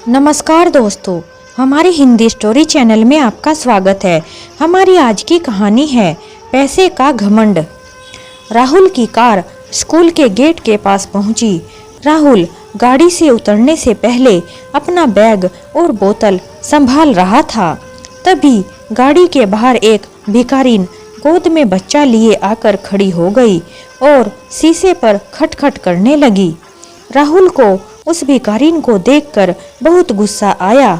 नमस्कार दोस्तों, हमारे हिंदी स्टोरी चैनल में आपका स्वागत है। हमारी आज की कहानी है पैसे का घमंड। राहुल की कार स्कूल के गेट के पास पहुंची। राहुल गाड़ी से उतरने से पहले अपना बैग और बोतल संभाल रहा था। तभी गाड़ी के बाहर एक भिखारिन गोद में बच्चा लिए आकर खड़ी हो गई और शीशे पर खटखट करने लगी। राहुल को उस भिखारिन को देखकर बहुत गुस्सा आया।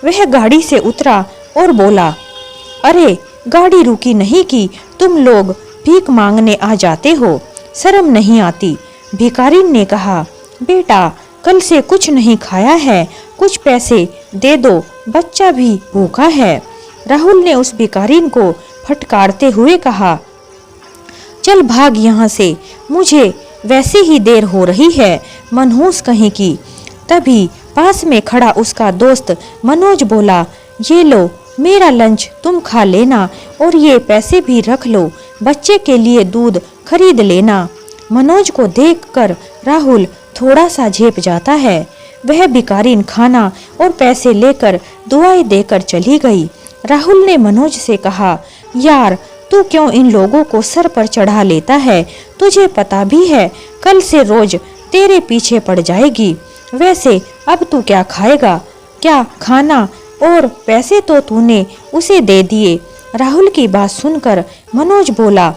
वह गाड़ी से उतरा और बोला, अरे गाड़ी रुकी नहीं कि तुम लोग भीख मांगने आ जाते हो, शर्म नहीं आती। भिखारिन ने कहा, बेटा कल से कुछ नहीं खाया है, कुछ पैसे दे दो, बच्चा भी भूखा है। राहुल ने उस भिखारिन को फटकारते हुए कहा, चल भाग यहाँ से, मुझे वैसे ही देर हो रही है, मनहूस कहीं की। तभी पास में खड़ा उसका दोस्त मनोज बोला, ये लो मेरा लंच तुम खा लेना और ये पैसे भी रख लो, बच्चे के लिए दूध खरीद लेना। मनोज को देखकर राहुल थोड़ा सा झेप जाता है। वह भिखारिन खाना और पैसे लेकर दुआएं देकर चली गई। राहुल ने मनोज से कहा, यार तू क्यों इन लोगों को सर पर चढ़ा लेता है, तुझे पता भी है कल से रोज तेरे पीछे पड़ जाएगी। वैसे अब तू क्या खाएगा, क्या खाना और पैसे तो तूने उसे दे दिए। राहुल की बात सुनकर मनोज बोला,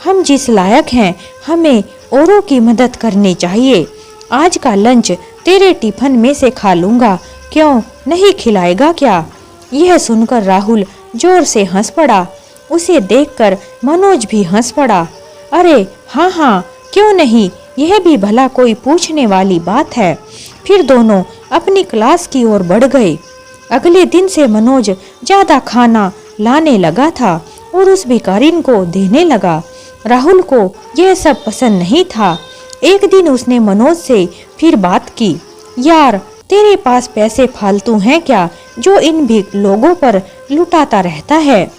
हम जिस लायक हैं हमें औरों की मदद करनी चाहिए। आज का लंच तेरे टिफिन में से खा लूंगा, क्यों नहीं खिलाएगा क्या? यह सुनकर राहुल जोर से हंस पड़ा। उसे देखकर मनोज भी हंस पड़ा। अरे हाँ हाँ, क्यों नहीं, यह भी भला कोई पूछने वाली बात है। फिर दोनों अपनी क्लास की ओर बढ़ गए। अगले दिन से मनोज ज्यादा खाना लाने लगा था और उस भिखारिन को देने लगा। राहुल को यह सब पसंद नहीं था। एक दिन उसने मनोज से फिर बात की, यार तेरे पास पैसे फालतू हैं क्या, जो इन भी लोगों पर लुटाता रहता है?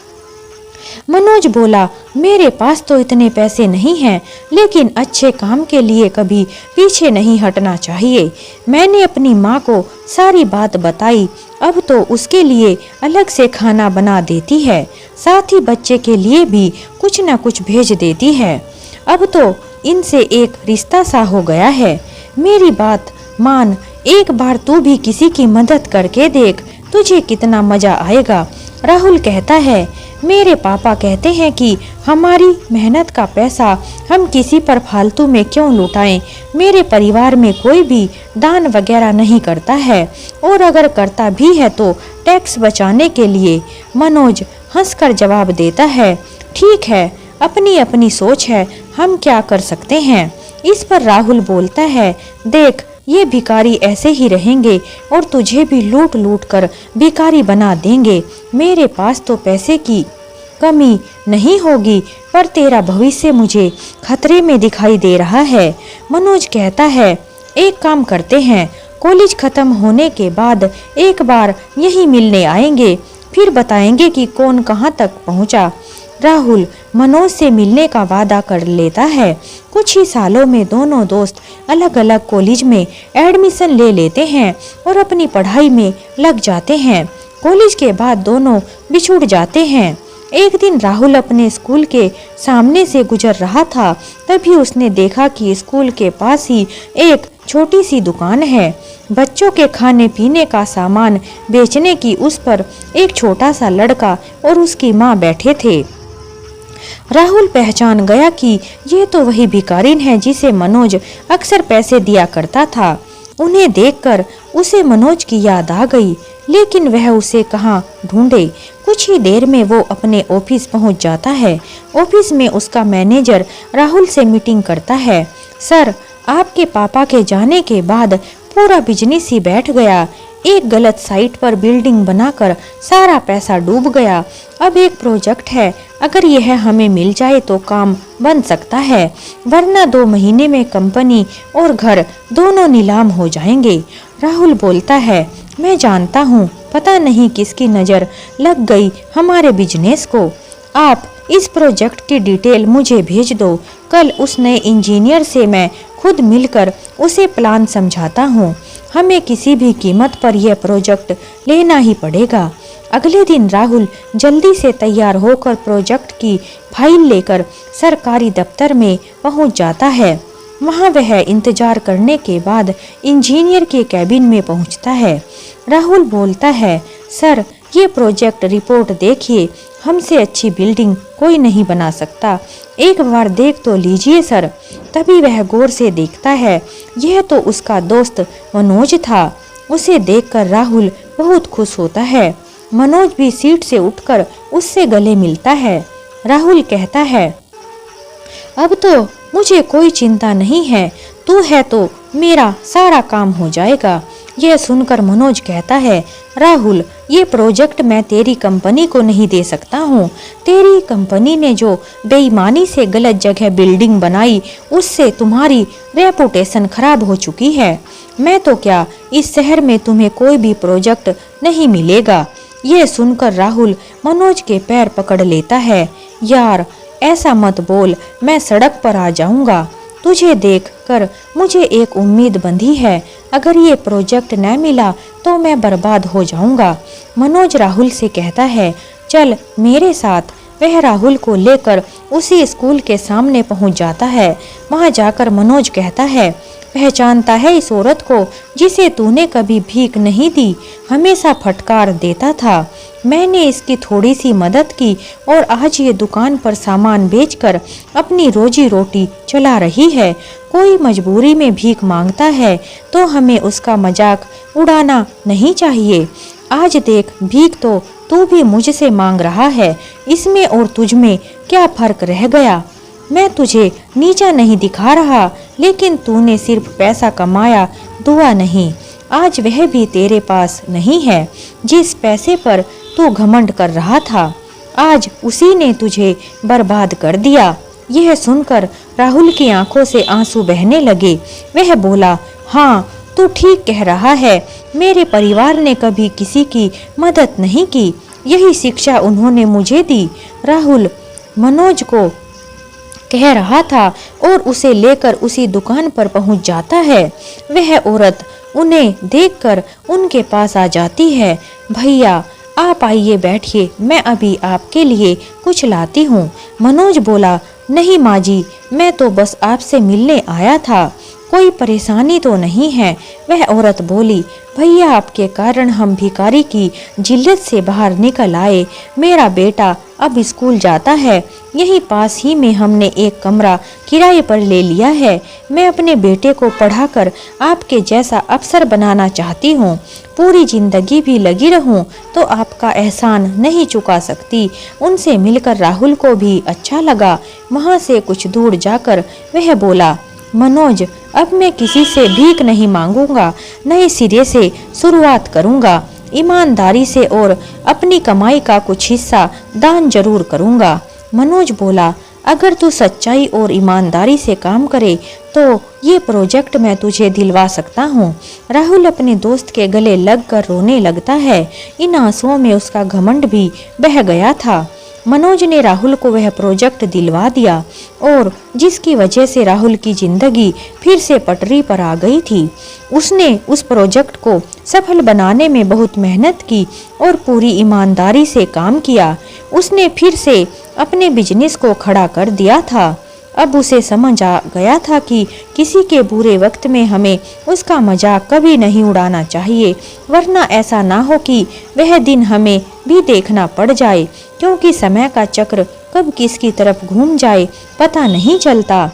मनोज बोला, मेरे पास तो इतने पैसे नहीं हैं, लेकिन अच्छे काम के लिए कभी पीछे नहीं हटना चाहिए। मैंने अपनी माँ को सारी बात बताई, अब तो उसके लिए अलग से खाना बना देती है, साथ ही बच्चे के लिए भी कुछ न कुछ भेज देती है। अब तो इनसे एक रिश्ता सा हो गया है। मेरी बात मान, एक बार तू भी किसी की मदद करके देख, तुझे कितना मजा आएगा। राहुल कहता है, मेरे पापा कहते हैं कि हमारी मेहनत का पैसा हम किसी पर फालतू में क्यों लुटाएं। मेरे परिवार में कोई भी दान वगैरह नहीं करता है, और अगर करता भी है तो टैक्स बचाने के लिए। मनोज हंसकर जवाब देता है, ठीक है, अपनी अपनी सोच है, हम क्या कर सकते हैं। इस पर राहुल बोलता है, देख ये भिखारी ऐसे ही रहेंगे और तुझे भी लूट लूट कर भिखारी बना देंगे। मेरे पास तो पैसे की कमी नहीं होगी, पर तेरा भविष्य मुझे खतरे में दिखाई दे रहा है। मनोज कहता है, एक काम करते हैं, कॉलेज खत्म होने के बाद एक बार यहीं मिलने आएंगे, फिर बताएंगे कि कौन कहाँ तक पहुँचा। राहुल मनोज से मिलने का वादा कर लेता है। कुछ ही सालों में दोनों दोस्त अलग अलग कॉलेज में एडमिशन ले लेते हैं और अपनी पढ़ाई में लग जाते हैं। कॉलेज के बाद दोनों बिछुड़ जाते हैं। एक दिन राहुल अपने स्कूल के सामने से गुजर रहा था। तभी उसने देखा कि स्कूल के पास ही एक छोटी सी दुकान है। बच्चों के खाने पीने का सामान बेचने की उस पर एक छोटा सा लड़का और उसकी माँ बैठे थे। राहुल पहचान गया कि ये तो वही भिखारिन है जिसे मनोज अक्सर पैसे दिया करता था। उन्हें देखकर उसे मनोज की याद आ गई, लेकिन वह उसे कहाँ ढूंढे। कुछ ही देर में वो अपने ऑफिस पहुंच जाता है। ऑफिस में उसका मैनेजर राहुल से मीटिंग करता है। सर, आपके पापा के जाने के बाद पूरा बिजनेस ही बैठ गया। एक गलत साइट पर बिल्डिंग बनाकर सारा पैसा डूब गया। अब एक प्रोजेक्ट है, अगर यह हमें मिल जाए तो काम बन सकता है, वरना 2 महीने में कंपनी और घर दोनों नीलाम हो जाएंगे। राहुल बोलता है, मैं जानता हूँ, पता नहीं किसकी नज़र लग गई हमारे बिजनेस को। आप इस प्रोजेक्ट की डिटेल मुझे भेज दो। कल उस नए इंजीनियर से मैं खुद मिलकर उसे प्लान समझाता हूँ। हमें किसी भी कीमत पर यह प्रोजेक्ट लेना ही पड़ेगा। अगले दिन राहुल जल्दी से तैयार होकर प्रोजेक्ट की फाइल लेकर सरकारी दफ्तर में पहुंच जाता है। वहां वह इंतजार करने के बाद इंजीनियर के कैबिन में पहुंचता है। राहुल बोलता है, सर ये प्रोजेक्ट रिपोर्ट देखिए, हमसे अच्छी बिल्डिंग कोई नहीं बना सकता, एक बार देख तो लीजिए सर। तभी वह गौर से देखता है, यह तो उसका दोस्त मनोज था। उसे देखकर राहुल बहुत खुश होता है। मनोज भी सीट से उठकर उससे गले मिलता है। राहुल कहता है, अब तो मुझे कोई चिंता नहीं है, तू है तो मेरा सारा काम हो जाएगा। यह सुनकर मनोज कहता है, राहुल ये प्रोजेक्ट मैं तेरी कंपनी को नहीं दे सकता हूँ। तेरी कंपनी ने जो बेईमानी से गलत जगह बिल्डिंग बनाई, उससे तुम्हारी रेपुटेशन खराब हो चुकी है। मैं तो क्या, इस शहर में तुम्हें कोई भी प्रोजेक्ट नहीं मिलेगा। यह सुनकर राहुल मनोज के पैर पकड़ लेता है। यार ऐसा मत बोल, मैं सड़क पर आ जाऊंगा। तुझे देखकर मुझे एक उम्मीद बंधी है, अगर ये प्रोजेक्ट न मिला तो मैं बर्बाद हो जाऊंगा। मनोज राहुल से कहता है, चल मेरे साथ। वह राहुल को लेकर उसी स्कूल के सामने पहुंच जाता है। वहां जाकर मनोज कहता है, पहचानता है इस औरत को जिसे तूने कभी भीख नहीं दी, हमेशा फटकार देता था। मैंने इसकी थोड़ी सी मदद की और आज ये दुकान पर सामान बेचकर अपनी रोजी रोटी चला रही है। कोई मजबूरी में भीख मांगता है तो हमें उसका मजाक उड़ाना नहीं चाहिए। आज देख, भीख तो तू भी मुझसे मांग रहा है, इसमें और तुझ में क्या फर्क रह गया। मैं तुझे नीचा नहीं दिखा रहा, लेकिन तूने सिर्फ पैसा कमाया, दुआ नहीं। आज वह भी तेरे पास नहीं है। जिस पैसे पर तू घमंड कर रहा था, आज उसी ने तुझे बर्बाद कर दिया। यह सुनकर राहुल की आंखों से आंसू बहने लगे। वह बोला, हाँ तू ठीक कह रहा है, मेरे परिवार ने कभी किसी की मदद नहीं की, यही शिक्षा उन्होंने मुझे दी। राहुल मनोज को कह रहा था और उसे लेकर उसी दुकान पर पहुंच जाता है। वह औरत उन्हें देखकर उनके पास आ जाती है। भैया आप आइए बैठिए, मैं अभी आपके लिए कुछ लाती हूँ। मनोज बोला, नहीं माँ जी, मैं तो बस आपसे मिलने आया था, कोई परेशानी तो नहीं है। वह औरत बोली, भैया आपके कारण हम भिखारी की जिल्लत से बाहर निकल आए। मेरा बेटा अब स्कूल जाता है, यहीं पास ही में हमने एक कमरा किराए पर ले लिया है। मैं अपने बेटे को पढ़ाकर आपके जैसा अफसर बनाना चाहती हूँ। पूरी जिंदगी भी लगी रहूँ तो आपका एहसान नहीं चुका सकती। उनसे मिलकर राहुल को भी अच्छा लगा। वहाँ से कुछ दूर जाकर वह बोला, मनोज अब मैं किसी से भीख नहीं मांगूंगा, नए सिरे से शुरुआत करूंगा, ईमानदारी से और अपनी कमाई का कुछ हिस्सा दान जरूर करूंगा। मनोज बोला, अगर तू सच्चाई और ईमानदारी से काम करे तो ये प्रोजेक्ट मैं तुझे दिलवा सकता हूँ। राहुल अपने दोस्त के गले लगकर रोने लगता है। इन आंसुओं में उसका घमंड भी बह गया था। मनोज ने राहुल को वह प्रोजेक्ट दिलवा दिया और जिसकी वजह से राहुल की जिंदगी फिर से पटरी पर आ गई थी। उसने उस प्रोजेक्ट को सफल बनाने में बहुत मेहनत की और पूरी ईमानदारी से काम किया। उसने फिर से अपने बिजनेस को खड़ा कर दिया था। अब उसे समझ आ गया था कि किसी के बुरे वक्त में हमें उसका मजाक कभी नहीं उड़ाना चाहिए, वरना ऐसा ना हो कि वह दिन हमें भी देखना पड़ जाए, क्योंकि समय का चक्र कब किसकी तरफ घूम जाए पता नहीं चलता।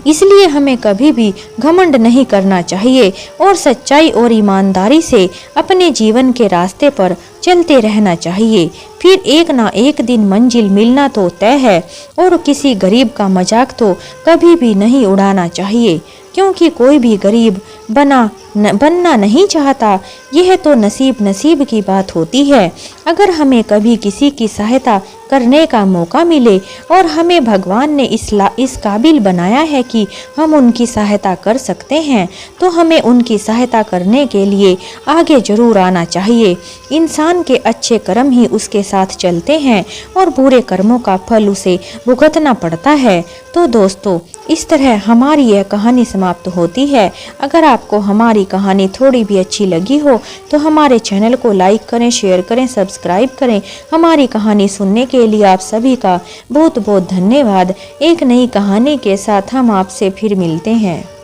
इसलिए हमें कभी भी घमंड नहीं करना चाहिए और सच्चाई और ईमानदारी से अपने जीवन के रास्ते पर चलते रहना चाहिए। फिर एक ना एक दिन मंजिल मिलना तो तय है और किसी गरीब का मजाक तो कभी भी नहीं उड़ाना चाहिए, क्योंकि कोई भी गरीब बनना नहीं चाहता। यह तो नसीब की बात होती है। अगर हमें कभी किसी की सहायता करने का मौका मिले और हमें भगवान ने इस काबिल बनाया है कि हम उनकी सहायता कर सकते हैं, तो हमें उनकी सहायता करने के लिए आगे जरूर आना चाहिए। इंसान के अच्छे कर्म ही उसके साथ चलते हैं और बुरे कर्मों का फल उसे भुगतना पड़ता है। तो दोस्तों, इस तरह हमारी यह कहानी समाप्त होती है। अगर आपको हमारी कहानी थोड़ी भी अच्छी लगी हो तो हमारे चैनल को लाइक करें, शेयर करें, सब्सक्राइब करें। हमारी कहानी सुनने के लिए आप सभी का बहुत बहुत धन्यवाद। एक नई कहानी के साथ हम आपसे फिर मिलते हैं।